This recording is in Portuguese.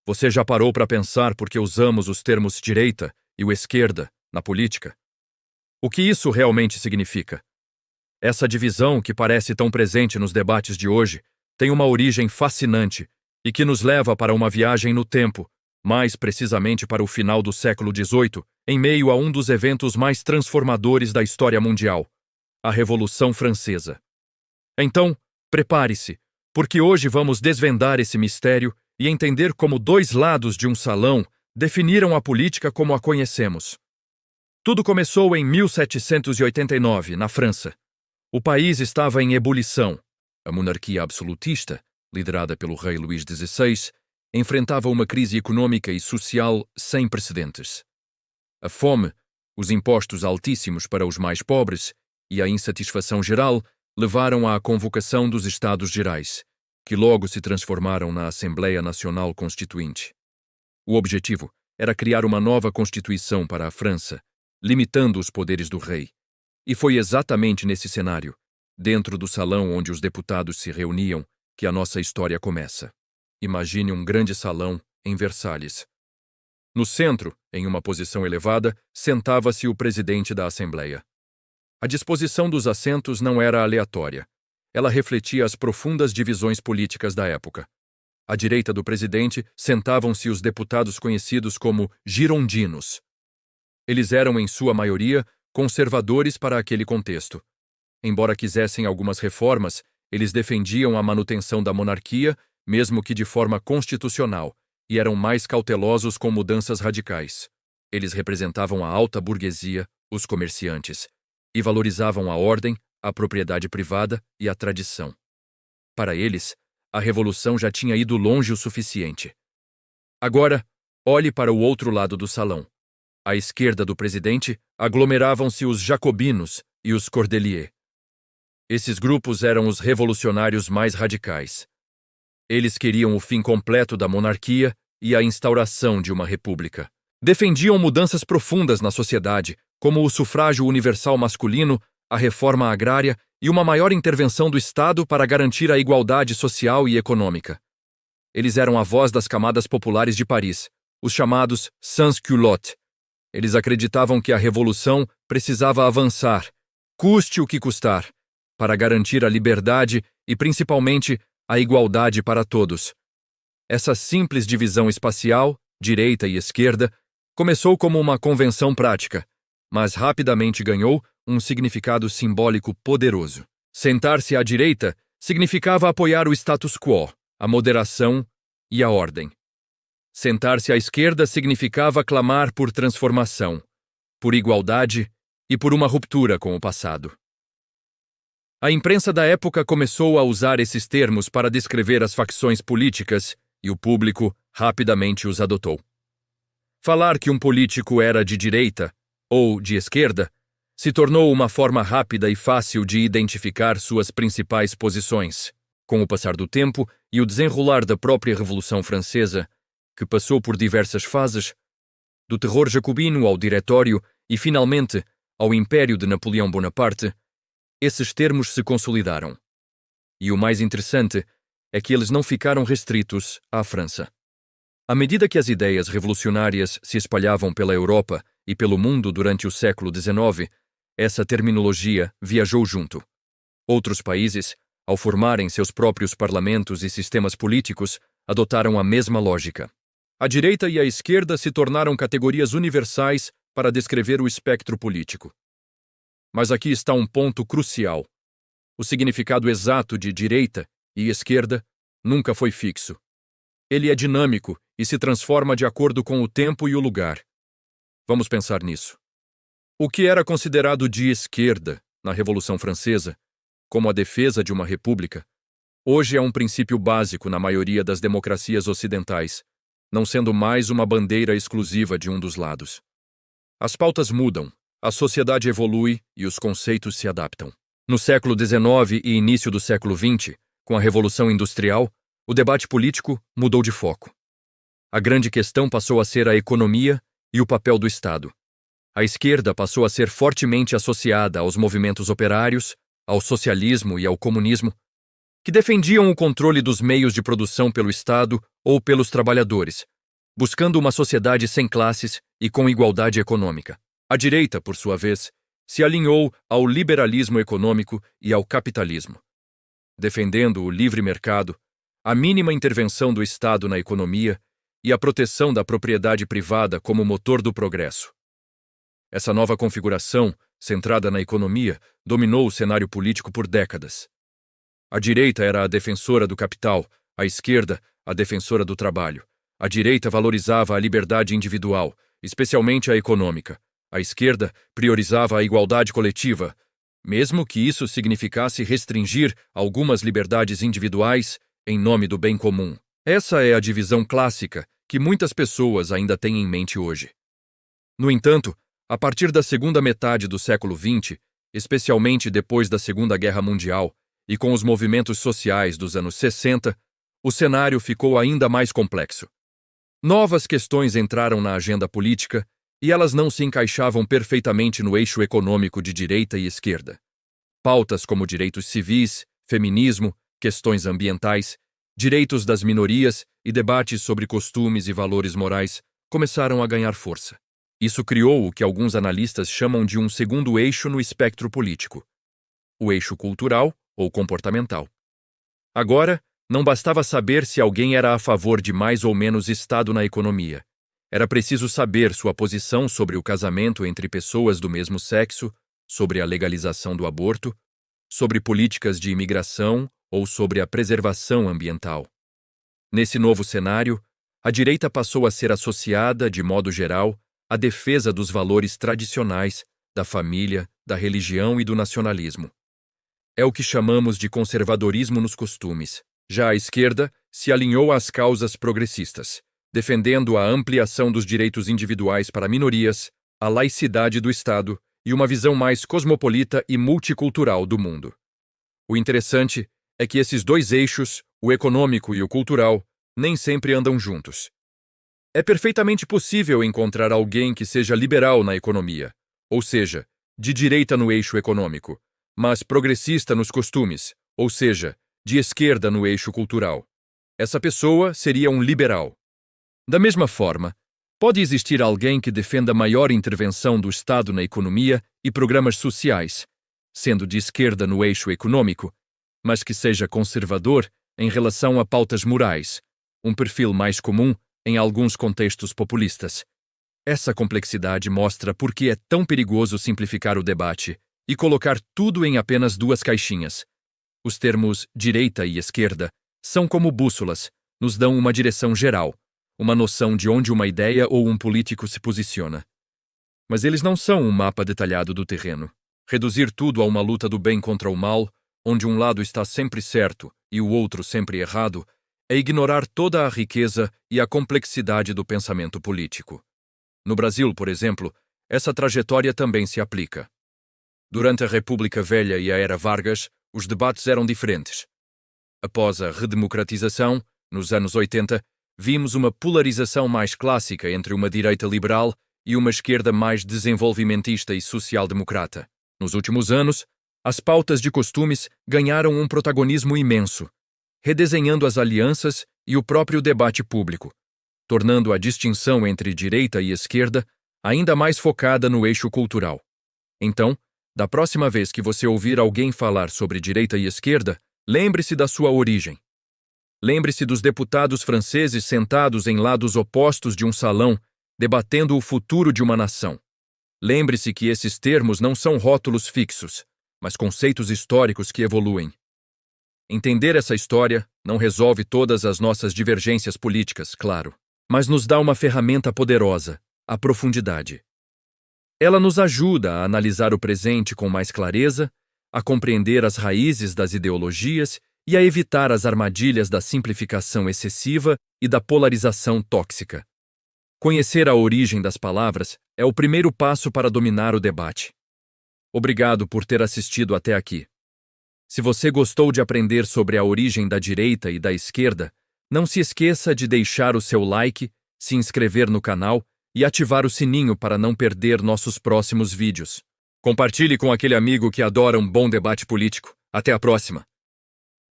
Você já parou para pensar por que usamos os termos direita e o esquerda na política? O que isso realmente significa? Essa divisão, que parece tão presente nos debates de hoje, tem uma origem fascinante e que nos leva para uma viagem no tempo, mais precisamente para o final do século XVIII, em meio a um dos eventos mais transformadores da história mundial, a Revolução Francesa. Então, prepare-se, porque hoje vamos desvendar esse mistério e entender como dois lados de um salão definiram a política como a conhecemos. Tudo começou em 1789, na França. O país estava em ebulição. A monarquia absolutista, liderada pelo rei Luís XVI, enfrentava uma crise econômica e social sem precedentes. A fome, os impostos altíssimos para os mais pobres e a insatisfação geral levaram à convocação dos Estados Gerais, que logo se transformaram na Assembleia Nacional Constituinte. O objetivo era criar uma nova Constituição para a França, limitando os poderes do rei. E foi exatamente nesse cenário, dentro do salão onde os deputados se reuniam, que a nossa história começa. Imagine um grande salão em Versalhes. No centro, em uma posição elevada, sentava-se o presidente da Assembleia. A disposição dos assentos não era aleatória. Ela refletia as profundas divisões políticas da época. À direita do presidente sentavam-se os deputados conhecidos como girondinos. Eles eram, em sua maioria, conservadores para aquele contexto. Embora quisessem algumas reformas, eles defendiam a manutenção da monarquia, mesmo que de forma constitucional, e eram mais cautelosos com mudanças radicais. Eles representavam a alta burguesia, os comerciantes, e valorizavam a ordem, a propriedade privada e a tradição. Para eles, a revolução já tinha ido longe o suficiente. Agora, olhe para o outro lado do salão. À esquerda do presidente, aglomeravam-se os jacobinos e os cordeliers. Esses grupos eram os revolucionários mais radicais. Eles queriam o fim completo da monarquia e a instauração de uma república. Defendiam mudanças profundas na sociedade, como o sufrágio universal masculino, a reforma agrária e uma maior intervenção do Estado para garantir a igualdade social e econômica. Eles eram a voz das camadas populares de Paris, os chamados sans-culottes. Eles acreditavam que a revolução precisava avançar, custe o que custar, para garantir a liberdade e, principalmente, a igualdade para todos. Essa simples divisão espacial, direita e esquerda, começou como uma convenção prática, mas rapidamente ganhou um significado simbólico poderoso. Sentar-se à direita significava apoiar o status quo, a moderação e a ordem. Sentar-se à esquerda significava clamar por transformação, por igualdade e por uma ruptura com o passado. A imprensa da época começou a usar esses termos para descrever as facções políticas e o público rapidamente os adotou. Falar que um político era de direita ou de esquerda se tornou uma forma rápida e fácil de identificar suas principais posições. Com o passar do tempo e o desenrolar da própria Revolução Francesa, que passou por diversas fases, do terror jacobino ao diretório e, finalmente, ao Império de Napoleão Bonaparte, esses termos se consolidaram. E o mais interessante é que eles não ficaram restritos à França. À medida que as ideias revolucionárias se espalhavam pela Europa e pelo mundo durante o século XIX, essa terminologia viajou junto. Outros países, ao formarem seus próprios parlamentos e sistemas políticos, adotaram a mesma lógica. A direita e a esquerda se tornaram categorias universais para descrever o espectro político. Mas aqui está um ponto crucial. O significado exato de direita e esquerda nunca foi fixo. Ele é dinâmico e se transforma de acordo com o tempo e o lugar. Vamos pensar nisso. O que era considerado de esquerda na Revolução Francesa, como a defesa de uma república, hoje é um princípio básico na maioria das democracias ocidentais, não sendo mais uma bandeira exclusiva de um dos lados. As pautas mudam, a sociedade evolui e os conceitos se adaptam. No século XIX e início do século XX, com a Revolução Industrial, o debate político mudou de foco. A grande questão passou a ser a economia e o papel do Estado. A esquerda passou a ser fortemente associada aos movimentos operários, ao socialismo e ao comunismo, que defendiam o controle dos meios de produção pelo Estado ou pelos trabalhadores, buscando uma sociedade sem classes e com igualdade econômica. A direita, por sua vez, se alinhou ao liberalismo econômico e ao capitalismo, defendendo o livre mercado, a mínima intervenção do Estado na economia e a proteção da propriedade privada como motor do progresso. Essa nova configuração, centrada na economia, dominou o cenário político por décadas. A direita era a defensora do capital, a esquerda, a defensora do trabalho. A direita valorizava a liberdade individual, especialmente a econômica. A esquerda priorizava a igualdade coletiva, mesmo que isso significasse restringir algumas liberdades individuais em nome do bem comum. Essa é a divisão clássica que muitas pessoas ainda têm em mente hoje. No entanto, a partir da segunda metade do século XX, especialmente depois da Segunda Guerra Mundial e com os movimentos sociais dos anos 60, o cenário ficou ainda mais complexo. Novas questões entraram na agenda política e elas não se encaixavam perfeitamente no eixo econômico de direita e esquerda. Pautas como direitos civis, feminismo, questões ambientais, direitos das minorias e debates sobre costumes e valores morais começaram a ganhar força. Isso criou o que alguns analistas chamam de um segundo eixo no espectro político: o eixo cultural ou comportamental. Agora, não bastava saber se alguém era a favor de mais ou menos Estado na economia. Era preciso saber sua posição sobre o casamento entre pessoas do mesmo sexo, sobre a legalização do aborto, sobre políticas de imigração ou sobre a preservação ambiental. Nesse novo cenário, a direita passou a ser associada, de modo geral, à defesa dos valores tradicionais, da família, da religião e do nacionalismo. É o que chamamos de conservadorismo nos costumes. Já a esquerda se alinhou às causas progressistas, defendendo a ampliação dos direitos individuais para minorias, a laicidade do Estado e uma visão mais cosmopolita e multicultural do mundo. O interessante é que esses dois eixos, o econômico e o cultural, nem sempre andam juntos. É perfeitamente possível encontrar alguém que seja liberal na economia, ou seja, de direita no eixo econômico, mas progressista nos costumes, ou seja, de esquerda no eixo cultural. Essa pessoa seria um liberal. Da mesma forma, pode existir alguém que defenda maior intervenção do Estado na economia e programas sociais, sendo de esquerda no eixo econômico, mas que seja conservador em relação a pautas morais, um perfil mais comum em alguns contextos populistas. Essa complexidade mostra por que é tão perigoso simplificar o debate e colocar tudo em apenas duas caixinhas. Os termos direita e esquerda são como bússolas, nos dão uma direção geral, uma noção de onde uma ideia ou um político se posiciona. Mas eles não são um mapa detalhado do terreno. Reduzir tudo a uma luta do bem contra o mal, onde um lado está sempre certo e o outro sempre errado, é ignorar toda a riqueza e a complexidade do pensamento político. No Brasil, por exemplo, essa trajetória também se aplica. Durante a República Velha e a Era Vargas, os debates eram diferentes. Após a redemocratização, nos anos 80, vimos uma polarização mais clássica entre uma direita liberal e uma esquerda mais desenvolvimentista e social-democrata. Nos últimos anos, as pautas de costumes ganharam um protagonismo imenso, redesenhando as alianças e o próprio debate público, tornando a distinção entre direita e esquerda ainda mais focada no eixo cultural. Então, da próxima vez que você ouvir alguém falar sobre direita e esquerda, lembre-se da sua origem. Lembre-se dos deputados franceses sentados em lados opostos de um salão, debatendo o futuro de uma nação. Lembre-se que esses termos não são rótulos fixos, mas conceitos históricos que evoluem. Entender essa história não resolve todas as nossas divergências políticas, claro, mas nos dá uma ferramenta poderosa, a profundidade. Ela nos ajuda a analisar o presente com mais clareza, a compreender as raízes das ideologias e a evitar as armadilhas da simplificação excessiva e da polarização tóxica. Conhecer a origem das palavras é o primeiro passo para dominar o debate. Obrigado por ter assistido até aqui. Se você gostou de aprender sobre a origem da direita e da esquerda, não se esqueça de deixar o seu like, se inscrever no canal e ativar o sininho para não perder nossos próximos vídeos. Compartilhe com aquele amigo que adora um bom debate político. Até a próxima!